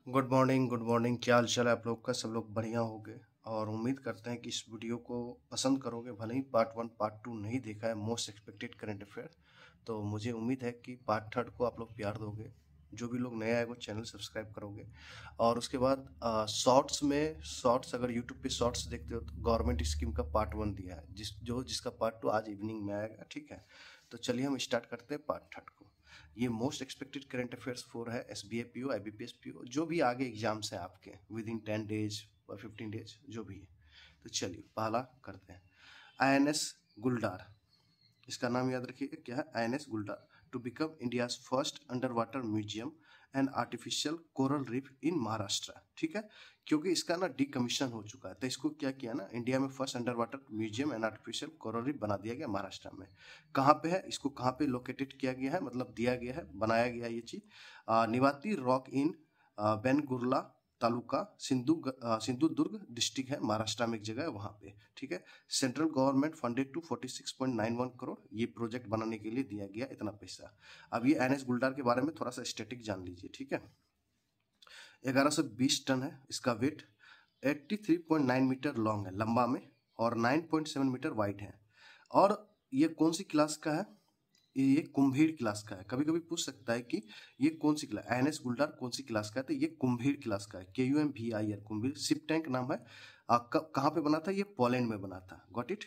Good morning, क्या हाल चाल है आप लोग का। सब लोग बढ़िया होंगे और उम्मीद करते हैं कि इस वीडियो को पसंद करोगे। भले ही पार्ट 1 पार्ट 2 नहीं देखा है मोस्ट एक्सपेक्टेड करंट अफेयर, तो मुझे उम्मीद है कि पार्ट 3 को आप लोग प्यार दोगे। जो भी लोग नए आए वो चैनल सब्सक्राइब करोगे। और उसके बाद शॉर्ट्स अगर यूट्यूब पे शॉर्ट्स देखते हो तो गवर्नमेंट स्कीम का पार्ट 1 दिया है, जिसका पार्ट 2 आज इवनिंग में आएगा। ठीक है, तो चलिए हम स्टार्ट करते हैं पार्ट 3 को। ये मोस्ट एक्सपेक्टेड करंट अफेयर्स 4 है। SBI PO, IBPS PO, जो भी आगे एग्जाम्स हैं आपके विद इन 10 डेज और 15 डेज जो भी है। तो चलिए पहला करते हैं। INS गुलदार, इसका नाम याद रखिएगा क्या है, INS Guldar to become India's first underwater museum and artificial coral reef in Maharashtra. ठीक है, क्योंकि इसका ना डिकमीशन हो चुका है, तो इसको क्या किया ना, इंडिया में first underwater museum and artificial coral reef बना दिया गया महाराष्ट्र में। कहाँ पे है, इसको कहाँ पे लोकेटेड किया गया है, मतलब दिया गया है, बनाया गया ये चीज Nivati rock in Vengurla taluka Sindhudurg district है महाराष्ट्र में, एक जगह है वहाँ पे। ठीक है, central government funded to 46.91 crore ये प्रोजेक्ट बनाने के लिए दिया गया इतना पैसा। अब ये INS गुलदार के बारे में थोड़ा सा स्टैटिक जान लीजिए। ठीक है, 1120 टन है इसका वेट, 83.9 मीटर लॉन्ग है लंबा में, और 9.7 मीटर वाइड है। और ये कौन सी क्लास का है, ये कुंभीर क्लास का है। कभी कभी पूछ सकता है कि ये कौन सी क्लास, INS गुलदार कौन सी क्लास का है, तो ये कुंभीर क्लास का है, KUMVIR कुंभीर। शिप टैंक नाम है। कहाँ पे बना था, ये पोलैंड में बना था। Got it.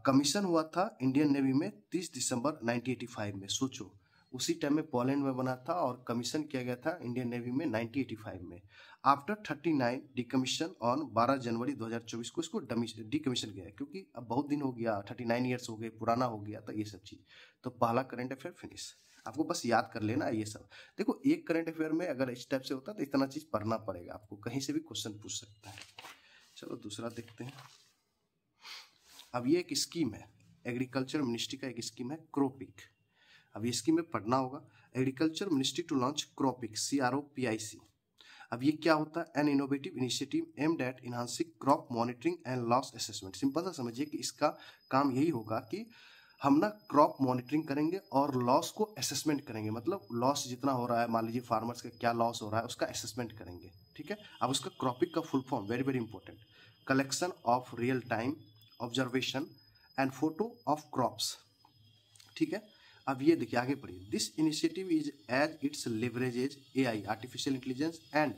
कमीशन हुआ था इंडियन नेवी में 30 दिसंबर 1985 में। सोचो, उसी टाइम में पोलैंड में बना था और कमीशन किया गया था इंडियन नेवी में 1985 में। आफ्टर 39 डिकमीशन ऑन 12 जनवरी 2024 को इसको डिकमीशन किया है, क्योंकि अब बहुत दिन हो गया, 39 ईयर्स हो गए, पुराना हो गया, तो ये सब चीज़। तो पहला करंट अफेयर फिनिश। आपको बस याद कर लेना ये सब। देखो, एक करंट अफेयर में अगर इस टाइप से होता है तो इतना चीज़ पढ़ना पड़ेगा आपको, कहीं से भी क्वेश्चन पूछ सकता है। चलो दूसरा देखते हैं। अब ये एक स्कीम है, एग्रीकल्चर मिनिस्ट्री का एक स्कीम है क्रोपिक। अब ये स्कीम में पढ़ना होगा, agriculture ministry to launch Cropic, CROPIC। अब ये क्या होता है, an innovative initiative aimed at enhancing crop monitoring and loss assessment. Simple सा समझिए कि इसका काम यही होगा कि हम ना क्रॉप मॉनिटरिंग करेंगे और लॉस को असेसमेंट करेंगे। मतलब लॉस जितना हो रहा है, मान लीजिए फार्मर्स का क्या लॉस हो रहा है, उसका असेसमेंट करेंगे। ठीक है, अब उसका क्रॉपिक का full form very very important, collection of real time observation and photo of crops. ठीक है, अब ये देखिए आगे पढ़िए। This initiative is as it's leverages AI artificial intelligence and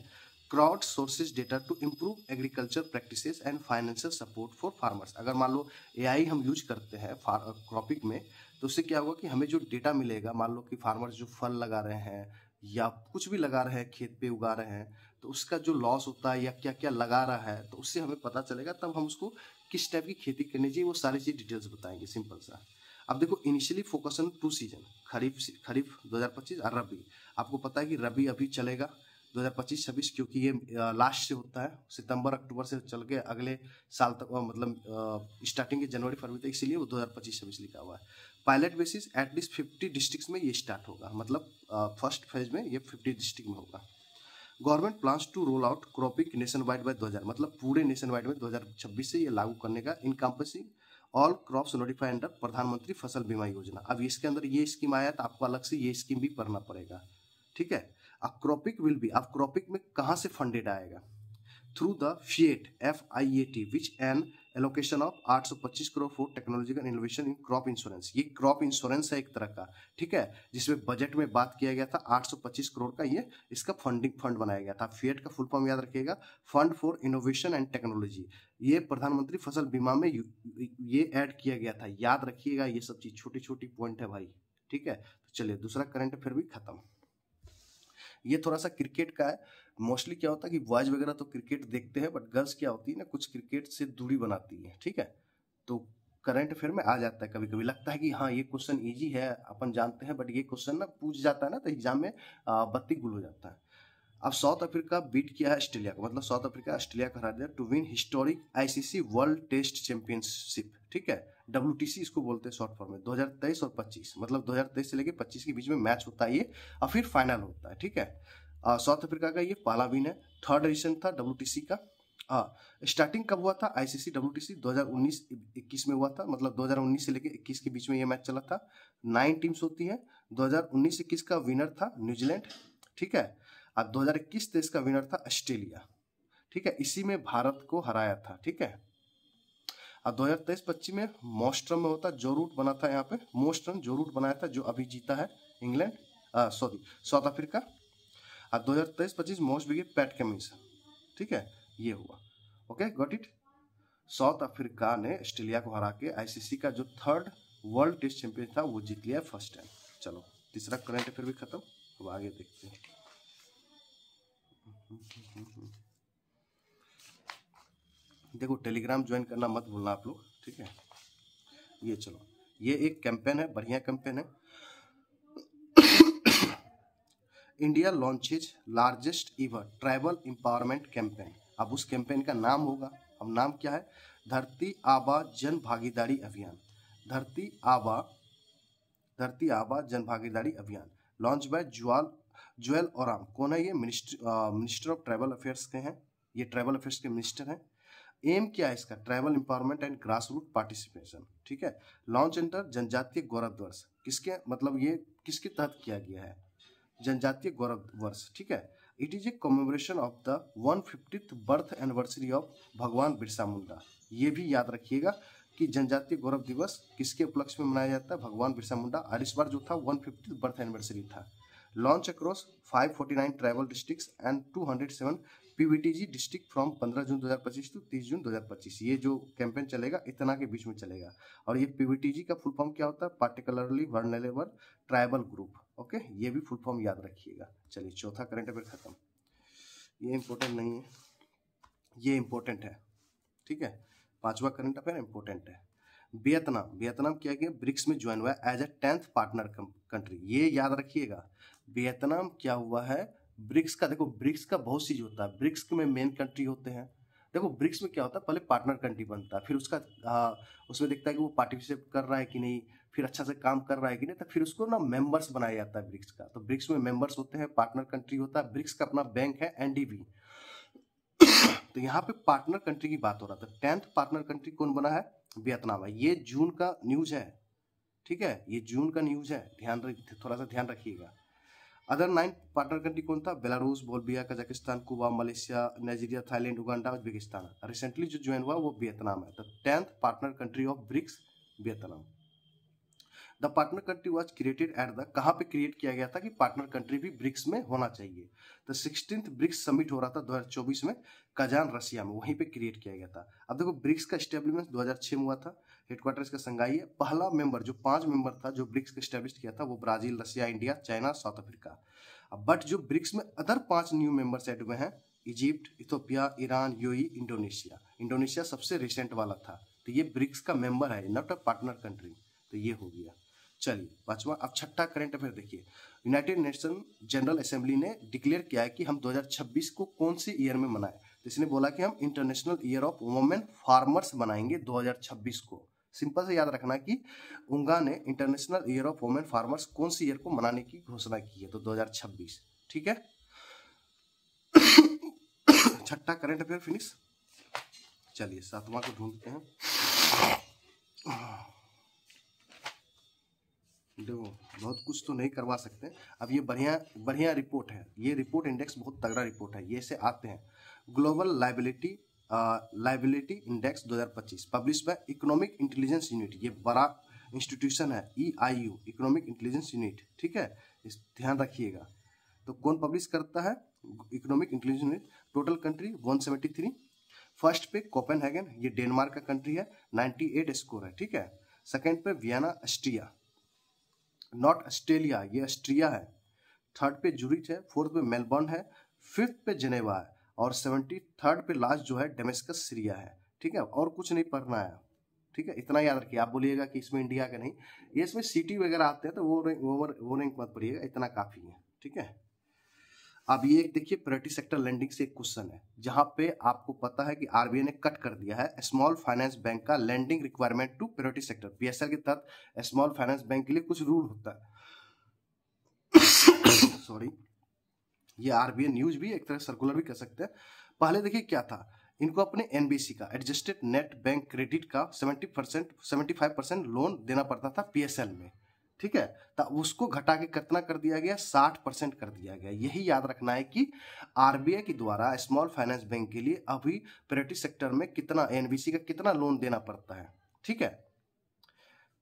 crowd sources data to improve agriculture practices and financial support for farmers. अगर मान लो AI हम यूज करते हैं क्रॉपिंग में, तो उससे क्या होगा कि हमें जो डेटा मिलेगा, मान लो कि फार्मर्स जो फल लगा रहे हैं या कुछ भी लगा रहे हैं, खेत पे उगा रहे हैं, तो उसका जो लॉस होता है या क्या क्या लगा रहा है, तो उससे हमें पता चलेगा, तब हम उसको किस टाइप की खेती करनी चाहिए वो सारी चीज डिटेल्स बताएंगे। सिंपल सा। अब देखो, इनिशियली फोकस ऑन 2 सीजन, खरीफ 2025 और रबी। आपको पता है कि रबी अभी चलेगा 2025-26, क्योंकि ये लास्ट से होता है, सितंबर अक्टूबर से चल के अगले साल तक, मतलब स्टार्टिंग के जनवरी फरवरी तक, इसीलिए वो 2025-26 लिखा हुआ है। पायलट बेसिस एटलीस्ट 50 डिस्ट्रिक्ट में ये स्टार्ट होगा, मतलब फर्स्ट फेज में ये 50 डिस्ट्रिक्ट में होगा। Government plans to roll out cropping nationwide by 2000, मतलब पूरे नेशन वाइड में 2026 से ये लागू करने का, encompassing all crops notified under प्रधानमंत्री फसल बीमा योजना। अब इसके अंदर ये स्कीम आया तो आपको अलग से ये स्कीम भी पढ़ना पड़ेगा। ठीक है, अब क्रॉपिक विल बी, अब क्रॉपिक में कहाँ से फंडेड आएगा, through the FIAT which N allocation of 825 crore for technological innovation in crop insurance. ये क्रॉप इंश्योरेंस है एक तरह का। ठीक है, जिसमें बजट में बात किया गया था 825 करोड़ का, ये इसका फंड बनाया गया था। FIAT का फुल फॉर्म याद रखिएगा, fund for innovation and technology. ये प्रधानमंत्री फसल बीमा में ये ऐड किया गया था, याद रखिएगा। ये सब चीज छोटी छोटी पॉइंट है भाई। ठीक है, तो चलिए दूसरा करंट अफेयर भी खत्म। ये थोड़ा सा क्रिकेट का है। मोस्टली क्या होता है कि बॉयज वगैरह तो क्रिकेट देखते हैं, बट गर्ल्स क्या होती है ना, कुछ क्रिकेट से दूरी बनाती है। ठीक है, तो करंट अफेयर में आ जाता है। कभी कभी लगता है कि हाँ ये क्वेश्चन इजी है, अपन जानते हैं, बट ये क्वेश्चन ना पूछ जाता है ना, तो एग्जाम में बत्ती गुल हो जाता है। अब साउथ अफ्रीका बीट किया है ऑस्ट्रेलिया को, मतलब साउथ अफ्रीका ऑस्ट्रेलिया को हरा दिया to win historic ICC world test championship. ठीक है, WTC इसको बोलते हैं शॉर्ट फॉर्म में। 2023 और 25, मतलब 2023 से लेकर 25 के बीच में मैच होता है ये, और फिर फाइनल होता है। ठीक है, साउथ अफ्रीका का ये पहला विन है, 3rd एडिशन था WTC का। स्टार्टिंग कब हुआ था ICC WTC 2019-21 में हुआ था, मतलब 2019 से लेकर 21 के बीच में ये मैच चला था। 9 टीम्स होती है, 2019-21 का विनर था न्यूजीलैंड। ठीक है, अब 2021 देश का विनर था ऑस्ट्रेलिया, ठीक है, इसी में भारत को हराया था, ठीक है। अब 2023-25 में मोस्ट रन में होता जो रूट बना था यहाँ पे, मोस्ट रन जो रूट बनाया था, जो अभी जीता है इंग्लैंड, साउथ अफ्रीका। अब 2023-25 मोस्ट विकेट पैट कमिंस, ठीक है, ये हुआ। Okay, got it. South Africa ने ऑस्ट्रेलिया को हरा के आईसीसी का जो 3rd वर्ल्ड टेस्ट चैंपियन था वो जीत लिया फर्स्ट टाइम। चलो, तीसरा करंट अफेयर भी खत्म, अब आगे देखते हैं। देखो, टेलीग्राम ज्वाइन करना मत भूलना आप लोग, ठीक है। ये चलो, ये एक कैंपेन है, बढ़िया कैंपेन है। India launches largest ever tribal empowerment campaign. अब उस कैंपेन का नाम होगा, अब नाम क्या है, धरती आबा जन भागीदारी अभियान। धरती आबा जन भागीदारी अभियान लॉन्च बाय जुएल ओराम। कौन है ये? मिनिस्टर ऑफ ट्राइबल अफेयर्स के हैं, ये ट्राइबल अफेयर्स के मिनिस्टर हैं। एम क्या है इसका? Tribal empowerment and grass root participation, ठीक है। लॉन्च अंडर जनजातीय गौरव वर्ष, किसके मतलब ये किसके तहत किया गया है? जनजातीय गौरव वर्ष, ठीक है। It is a commemoration of the 150th birth anniversary of भगवान बिरसा मुंडा। ये भी याद रखिएगा कि जनजातीय गौरव दिवस किसके उपलक्ष्य में मनाया जाता है? भगवान बिरसा मुंडा। और इस बार जो था 150th बर्थ एनिवर्सरी था। Launch across 549 tribal districts and 207 PVTG district from 15 June 2025 to 30 June 2025। ये जो कैंपेन चलेगा इतना के बीच में चलेगा। और ये पीवीटीजी का फुल फॉर्म क्या होता है? Particularly vulnerable tribal group. Okay, ये भी फुल फॉर्म याद रखिएगा। चलिए, चौथा करंट अफेयर खत्म। ये इंपॉर्टेंट नहीं है, ये इंपॉर्टेंट है, ठीक है। पांचवा करंट अफेयर इंपॉर्टेंट है। वियतनाम क्या किया? ब्रिक्स में ज्वाइन हुआ as a 10th partner country. ये याद रखिएगा, वियतनाम क्या हुआ है? ब्रिक्स का, देखो ब्रिक्स का बहुत चीज होता है। ब्रिक्स में मेन कंट्री होते हैं। देखो ब्रिक्स में क्या होता है, पहले पार्टनर कंट्री बनता है, फिर उसका उसमें देखता है कि वो पार्टिसिपेट कर रहा है कि नहीं, फिर अच्छा से काम कर रहा है कि नहीं, तो फिर उसको ना मेंबर्स बनाया जाता है ब्रिक्स का। तो ब्रिक्स में मेंबर्स होते हैं, पार्टनर कंट्री होता है। ब्रिक्स का अपना बैंक है एनडीबी। तो यहाँ पे पार्टनर कंट्री की बात हो रहा था। 10th पार्टनर कंट्री कौन बना है? वियतनाम है। ये जून का न्यूज है, ठीक है, ये जून का न्यूज है, थोड़ा सा ध्यान रखिएगा। अदर 9 पार्टनर कंट्री कौन था? Belarus, Bolivia, Kazakhstan, Quba, Malaysia, Nigeria, Thailand, Uganda, Uzbekistan. Recently जो ज्वाइन हुआ वो वियतनाम है। तो 10th partner country of BRICS Vietnam. The partner country was created at the, कहाँ पे क्रिएट किया गया था कि पार्टनर कंट्री भी ब्रिक्स में होना चाहिए? तो 16th ब्रिक्स समिट हो रहा था 2024 में कजान, रशिया में, वहीं पे क्रिएट किया गया था। अब देखो ब्रिक्स का स्टेब्लिशमेंट 2006 में हुआ था। हेडक्वार्टर इसका संघाई है। पहला मेंबर जो 5 मेंबर था जो ब्रिक्स का स्टैब्लिश किया था वो Brazil, Russia, India, China, south Africa. But जो ब्रिक्स में अदर 5 न्यू मेंबर्स ऐड हुए हैं, Egypt, Ethiopia, Iran, UAE, Indonesia. Indonesia सबसे रिसेंट वाला था। तो ये ब्रिक्स का मेंबर है, नॉट अ पार्टनर कंट्री। तो ये हो गया। चलिए पांचवा, अब छठा करंट अफेयर देखिए। यूनाइटेड नेशन जनरल असेंबली ने डिक्लेयर किया है कि हम 2026 को कौन सी ईयर में मनाएं। तो इसने बोला कि हम international year of women farmers मनाएंगे 2026 को। सिंपल से याद रखना कि उंगा ने international year of women farmers कौन सी ईयर को मनाने की घोषणा की है? तो 2026, ठीक है। छठा करंट अफेयर फिनिश। चलिए सातवां को ढूंढते हैं। देखो बहुत कुछ तो नहीं करवा सकते। अब ये बढ़िया रिपोर्ट है। ये रिपोर्ट इंडेक्स बहुत तगड़ा रिपोर्ट है। ये से आते हैं global liability index 2025 publish by economic intelligence unit. ये बड़ा इंस्टीट्यूशन है, EIU, इकोनॉमिक इंटेलिजेंस यूनिट, ठीक है, इस ध्यान रखिएगा। तो कौन पब्लिश करता है? Economic intelligence unit. Total country 173। First पे कोपेनहेगन, ये डेनमार्क का कंट्री है, 98 स्कोर है, ठीक है। सेकंड पे वियना, ऑस्ट्रिया, नॉट ऑस्ट्रेलिया, ये ऑस्ट्रिया है। थर्ड पे जूरिच है। फोर्थ पे मेलबर्न है। फिफ्थ पे जेनेवा है। और 73rd पे लास्ट जो है डेमेस्कस, सीरिया है, ठीक है। और कुछ नहीं पढ़ना है, ठीक है, इतना याद रखिए। आप बोलिएगा कि इसमें इंडिया का नहीं, ये इसमें सिटी वगैरह आते हैं तो वो रैंक मत पढ़िएगा, इतना काफी है, ठीक है। अब ये एक देखिए, प्रायोरिटी सेक्टर लैंडिंग से एक क्वेश्चन है जहां पे आपको पता है कि आरबीआई ने कट कर दिया है स्मॉल फाइनेंस बैंक का lending requirement to priority sector. PSL के तहत स्मॉल फाइनेंस बैंक के लिए कुछ रूल होता है। सॉरी, ये आरबीआई न्यूज भी एक तरह सर्कुलर भी कर सकते हैं। पहले देखिए क्या था, इनको अपने एनबीसी का एडजस्टेड नेट बैंक क्रेडिट का 75% लोन देना पड़ता था पीएसएल में, ठीक है, तो उसको घटा के कितना कर दिया गया, 60% कर दिया गया। यही याद रखना है कि आरबीआई के द्वारा स्मॉल फाइनेंस बैंक के लिए अभी प्राइवेट सेक्टर में कितना एनबीसी का कितना लोन देना पड़ता है, ठीक है,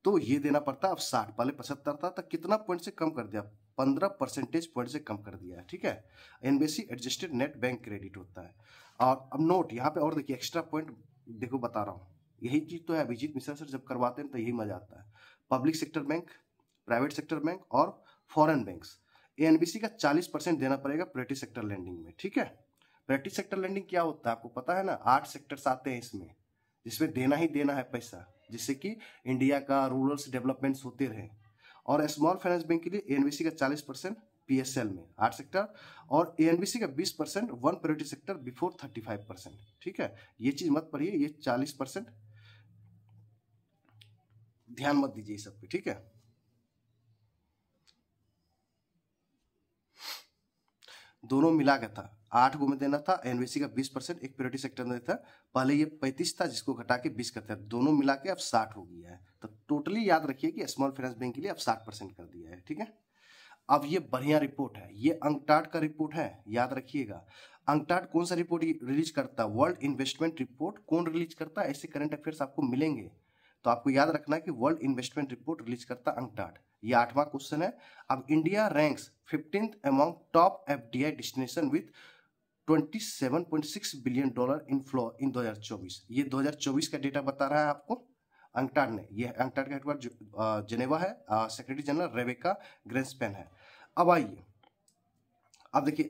तो ये देना पड़ता है अब 60, पहले 75 था, तो कितना पॉइंट से कम कर दिया, 15 परसेंटेज पॉइंट से कम कर दिया है, ठीक है। NBC adjusted net bank credit होता है। और अब नोट यहाँ पे और देखिए एक्स्ट्रा पॉइंट देखो बता रहा हूँ, यही चीज तो है अभिजीत मिश्रा सर जब करवाते हैं तो यही मजा आता है। Public sector bank, private sector bank और फॉरेन बैंक्स, एनबीसी का 40% देना पड़ेगा प्राइवेट सेक्टर लैंडिंग में, ठीक है। प्राइवेट सेक्टर लैंडिंग क्या होता है आपको पता है ना, 8 सेक्टर्स आते हैं इसमें, जिसमें देना ही देना है पैसा, जिससे कि इंडिया का रूरल डेवलपमेंट्स होते रहे। और स्मॉल फाइनेंस बैंक के लिए एनबीसी का 40% पीएसएल में 8 सेक्टर, और एनबीसी का 20% वन प्रायोरिटी सेक्टर बिफोर 35%, ठीक है। ये चीज मत पढ़िए, ये 40% ध्यान मत दीजिए सब पे, ठीक है। दोनों मिला के था 8 गो में देना था, एनबीसी का 20%, एक प्रायोरिटी सेक्टर में था। पहले ये 35 था जिसको घटा के 20 करते हैं, दोनों मिला के अब 60 हो गया है। तो टोटली याद रखिए कि स्मॉल फाइनेंस बैंक के लिए अब 60% कर दिया है, ठीक है। अब ये बढ़िया रिपोर्ट है, ये अंकटाड का रिपोर्ट है, याद रखिएगा। अंकटाड कौन सा रिपोर्ट रिलीज करता है, वर्ल्ड इन्वेस्टमेंट रिपोर्ट कौन रिलीज करता है, ऐसे करंट अफेयर्स आपको मिलेंगे तो आपको याद रखना है कि वर्ल्ड इन्वेस्टमेंट रिपोर्ट रिलीज करता अंकटाड। ये 8वां क्वेश्चन है। अब India ranks 15th among top FDI destination with $27.6 billion inflow in 2024। ये 2024 का डेटा बता रहा है आपको अंकटाड ने। ये अंकटाड का हेडक्वार्टर जेनेवा है, सेक्रेटरी जनरल रेबेका ग्रेंसपैन है। अब आइए, अब देखिए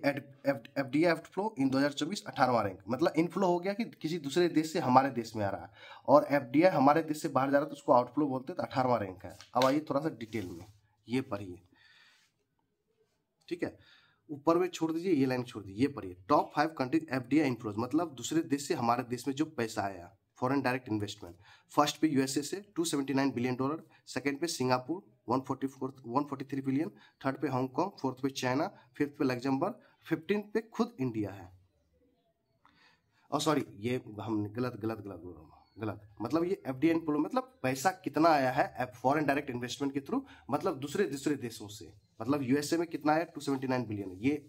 एफडीआई आउटफ्लो इन 2024 18वां रैंक, मतलब इनफ्लो हो गया कि किसी दूसरे देश से हमारे देश में आ रहा है, और एफडीआई हमारे देश से बाहर जा रहा है तो उसको आउटफ्लो बोलते हैं, तो 18वां रैंक है। अब आइए थोड़ा सा डिटेल में ये पढ़िए, ठीक है। ऊपर में छोड़ दीजिए, ये लाइन छोड़ दीजिए, ये पढ़िए। टॉप 5 कंट्रीज एफडीआई इनफ्लोज, मतलब दूसरे देश से हमारे देश में जो पैसा आया, फॉरेन डायरेक्ट इन्वेस्टमेंट। फर्स्ट पे यूएसए से $279 बिलियन, सेकंड पे सिंगापुर 143 बिलियन, थर्ड पे हांगकांग, फोर्थ पे चाइना, फिफ्थ पे लग्जमबर्ग, 15th पे खुद इंडिया है। और सॉरी, ये हम गलत बोल रहा हूँ, गलत, मतलब ये एफडीआई इनफ्लो मतलब पैसा कितना आया है फॉरेन डायरेक्ट इन्वेस्टमेंट के थ्रू, मतलब दूसरे देशों से। मतलब यूएसए में कितना आया, 279 बिलियन। ये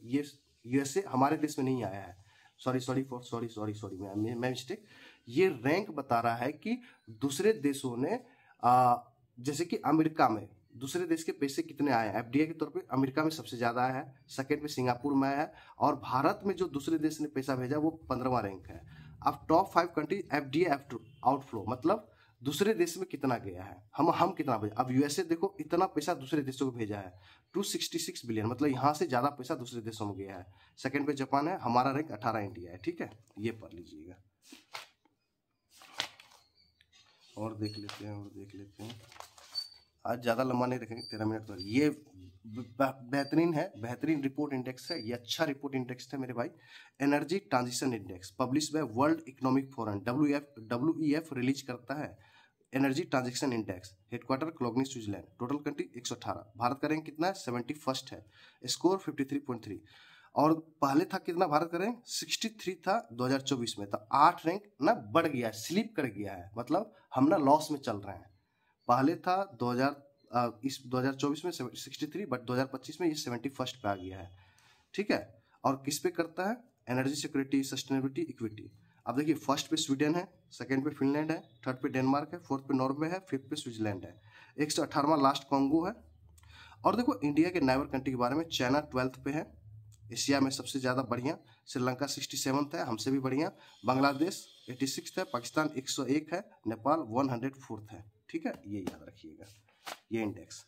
यूएसए हमारे देश में नहीं आया है, सॉरी मैं मिस्टेक। ये रैंक बता रहा है कि दूसरे देशों ने जैसे कि अमेरिका में दूसरे देश के पैसे कितने आए हैं एफडीआई के तौर पे, अमेरिका में सबसे ज्यादा आया है, सेकंड में सिंगापुर में आया है, और भारत में जो दूसरे देश ने पैसा भेजा वो 15वां रैंक है। अब टॉप 5 कंट्री एफडीआई आउटफ्लो, मतलब दूसरे देश में कितना गया है, हम कितना भेजा। अब यूएसए देखो इतना पैसा दूसरे देशों को भेजा है 266 बिलियन, मतलब यहाँ से ज्यादा पैसा दूसरे देशों में गया है। सेकंड पे जापान है, हमारा रैंक 18 इंडिया है, ठीक है। ये पढ़ लीजिएगा, और देख लेते हैं आज ज़्यादा लंबा नहीं रखेंगे, 13 मिनट पर। ये बेहतरीन है, बेहतरीन रिपोर्ट इंडेक्स है, ये अच्छा रिपोर्ट इंडेक्स है मेरे भाई। Energy transition index publish by world economic forum, WEF release करता है energy transition index, headquarter Cologny Switzerland. Total country 118, Bharat का रैंक कितना है, 71st है, स्कोर 53.3। और पहले था कितना भारत का रैंक, 63 था 2024 में, तो 8 रैंक ना बढ़ गया है, स्लिप कर गया है, मतलब हम ना लॉस में चल रहे हैं। पहले था 2024 में 63, बट 2025 में ये 71st पे आ गया है, ठीक है। और किस पे करता है, एनर्जी सिक्योरिटी, सस्टेनेबिलिटी, इक्विटी। अब देखिए फर्स्ट पे स्वीडन है, सेकंड पे फिनलैंड है, थर्ड पे डेनमार्क है, फोर्थ पे नॉर्वे है, फिफ्थ पे स्विट्जरलैंड है, 118वां लास्ट कॉन्गो है। और देखो इंडिया के नाइबर कंट्री के बारे में, चाइना 12th पे है, एशिया में सबसे ज़्यादा बढ़िया, श्रीलंका 67th है, हमसे भी बढ़िया, बांग्लादेश 86th है, पाकिस्तान 101 है, नेपाल 104th है, ठीक है। ये याद रखिएगा, ये इंडेक्स।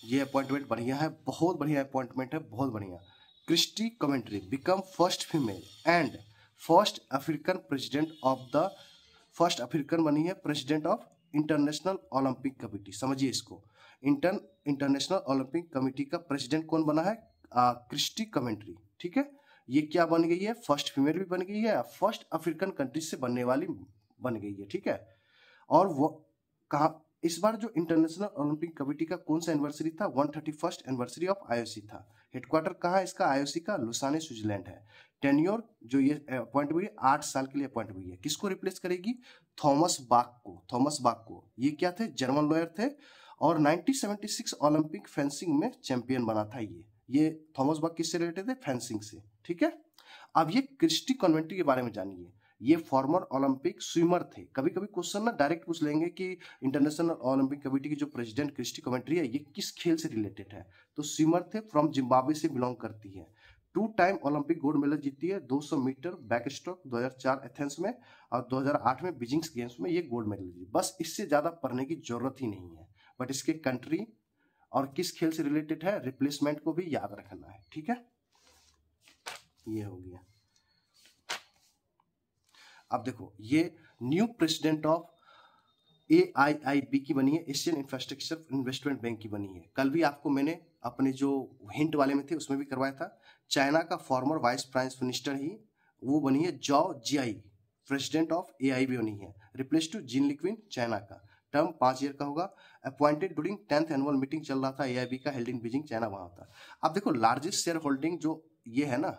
ये अपॉइंटमेंट बढ़िया है, बहुत बढ़िया अपॉइंटमेंट है, बहुत बढ़िया। Kirsty Coventry become first female and first African president of the, first African बनी है president of International Olympic Committee. समझिए इसको, इंटरनेशनल ओलंपिक कमेटी का प्रेसिडेंट कौन बना है, क्रिस्टी कमेंट्री, ठीक है। ये क्या बन गई है, फर्स्ट फीमेल भी बन गई है, फर्स्ट अफ्रीकन कंट्री से बनने वाली बन गई है, ठीक है। और वो कहाँ इस बार जो इंटरनेशनल ओलंपिक कमेटी का कौन सा एनिवर्सरी था, 131st एनिवर्सरी ऑफ आईओसी था। हेडक्वार्टर कहाँ है इसका, आईओसी का लुसाने स्विट्जरलैंड है। टेन्योर जो ये अपॉइंट हुई है 8 साल के लिए अपॉइंट हुई है। किसको रिप्लेस करेगी, थॉमस बाक को। थॉमस बाक को, ये क्या थे, जर्मन लॉयर थे और 1976 ओलंपिक फेंसिंग में चैंपियन बना था। ये थॉमस बाक किससे रिलेटेड थे, फेंसिंग से, ठीक है। अब ये क्रिस्टी कॉन्वेंट्री के बारे में जानिए। ये फॉर्मर ओलंपिक स्विमर थे। कभी कभी क्वेश्चन ना डायरेक्ट पूछ लेंगे कि इंटरनेशनल ओलंपिक कमेटी की जो प्रेसिडेंट क्रिस्टी कॉन्वेंट्री है ये किस खेल से रिलेटेड है, तो स्विमर थे, फ्रॉम जिम्बाब्वे से बिलोंग करती है। 2 टाइम ओलंपिक गोल्ड मेडल जीती है, 200 मीटर बैक स्ट्रोक 2004 एथेंस में और 2008 में बीजिंग गेम्स में ये गोल्ड मेडल जीती। बस इससे ज्यादा पढ़ने की जरूरत ही नहीं है, बट इसके कंट्री और किस खेल से रिलेटेड है, रिप्लेसमेंट को भी याद रखना है, ठीक है। ये हो गया। अब देखो, ये न्यू प्रेसिडेंट ऑफ AIIB की बनी है, एशियन इंफ्रास्ट्रक्चर इन्वेस्टमेंट बैंक की बनी है। कल भी आपको मैंने अपने जो हिंट वाले में थे उसमें भी करवाया था। चाइना का फॉर्मर वाइस प्राइम मिनिस्टर ही वो बनी है, जाओ जियाई, प्रेसिडेंट ऑफ AIIB बनी है, रिप्लेस टू जिन लिक्विन, चाइना का। टर्म 5 ईयर का होगा। Appointed during 10th annual meeting चल रहा था AIIB का, हेल्ड इन बीजिंग, चाइना, वहां था। अब देखो, लार्जेस्ट शेयर होल्डिंग जो ये है ना,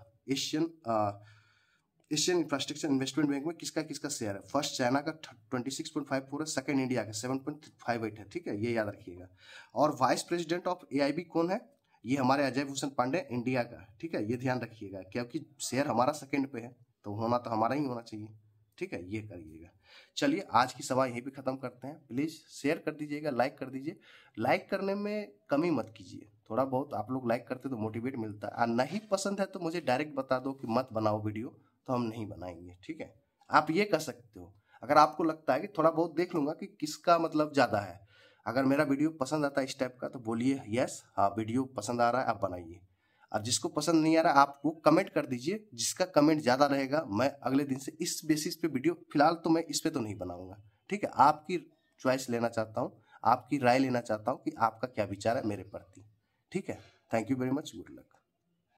एशियन इंफ्रास्ट्रक्चर इन्वेस्टमेंट बैंक में किसका किसका शेयर है। फर्स्ट चाइना का 26.54 है, सेकंड इंडिया का 7.58 है, ठीक है, ये याद रखिएगा। और वाइस प्रेसिडेंट ऑफ AIIB कौन है, ये हमारे अजय भूषण पांडे, इंडिया का, ठीक है, ये ध्यान रखिएगा, क्योंकि शेयर हमारा सेकंड पे है तो होना तो हमारा ही होना चाहिए, ठीक है, ये करिएगा। चलिए, आज की सभा यहीं पे खत्म करते हैं। प्लीज शेयर कर दीजिएगा, लाइक कर दीजिए। लाइक करने में कमी मत कीजिए, थोड़ा बहुत आप लोग लाइक करते तो मोटिवेट मिलता है। नहीं पसंद है तो मुझे डायरेक्ट बता दो कि मत बनाओ वीडियो, तो हम नहीं बनाएंगे, ठीक है। आप ये कर सकते हो, अगर आपको लगता है कि थोड़ा बहुत देख लूंगा कि किसका मतलब ज्यादा है, अगर मेरा वीडियो पसंद आता है इस टाइप का तो बोलिए यस, हाँ वीडियो पसंद आ रहा है, आप बनाइए। और जिसको पसंद नहीं आ रहा आप वो कमेंट कर दीजिए, जिसका कमेंट ज्यादा रहेगा मैं अगले दिन से इस बेसिस पे वीडियो, फिलहाल तो मैं इस पे तो नहीं बनाऊंगा, ठीक है। आपकी चॉइस लेना चाहता हूँ, आपकी राय लेना चाहता हूँ कि आपका क्या विचार है मेरे प्रति, ठीक है। Thank you very much, good luck.